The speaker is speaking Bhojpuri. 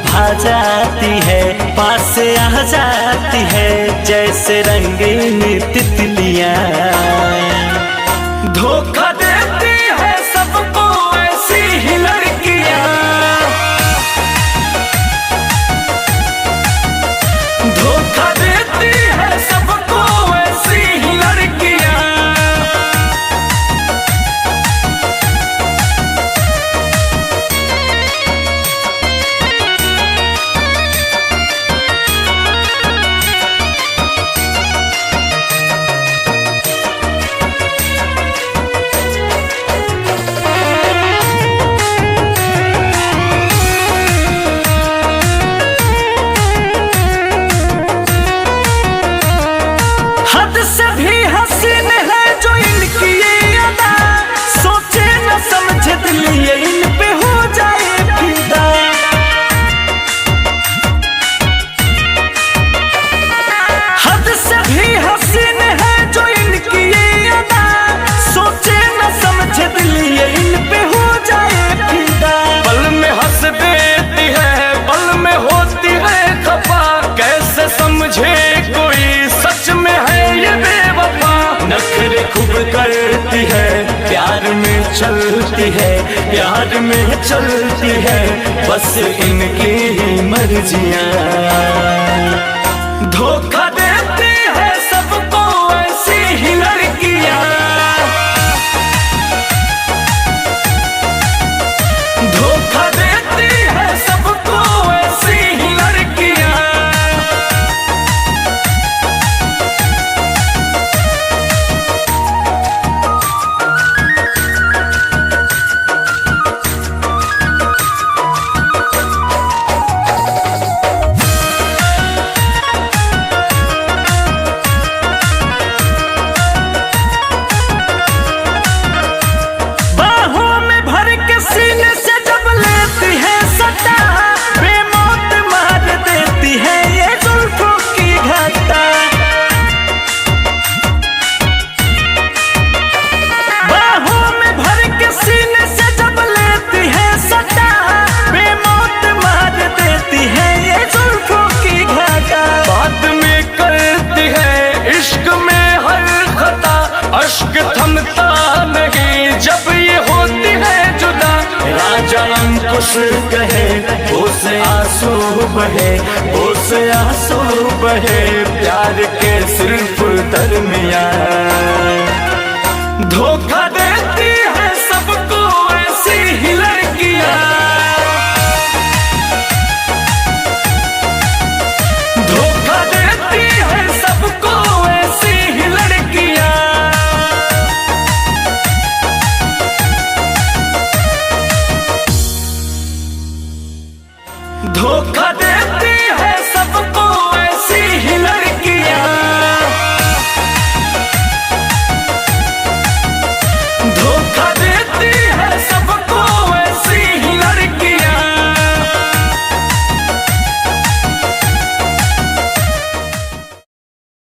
भा जाती है, पास आ जाती है जैसे रंगीन तितलियां। धोखा देती है सबको ऐसी ही लड़कियां, धोखा देती है सबको ऐसी ही लड़कियां। हद से भी हसीन है जो इनकी ये अदा, सोचे न समझे दिल ये इन पे हो जाए फिदा। हद से भी हसीन है जो इनकी ये अदा, सोचे न समझे दिल ये इन पे हो जाए फिदा। पल में हंस देती है, पल में होती है खफा, कैसे समझे कोई सच में है ये बेवफा। नखरे खूब करती है, प्यार में चलती है, प्यार में चलती है बस इनकी ही मर्जियां। धोखा देती है सबको ऐसी ही लड़कियां, धोखा देती है सबको ऐसी ही लड़कियां। अश्क थमता नहीं जब ये होती है जुदा। राजा अंकुश कहे उसे आंसू बहे, उसे आंसू बहे प्यार के सिर्फ दरमियां। धोखा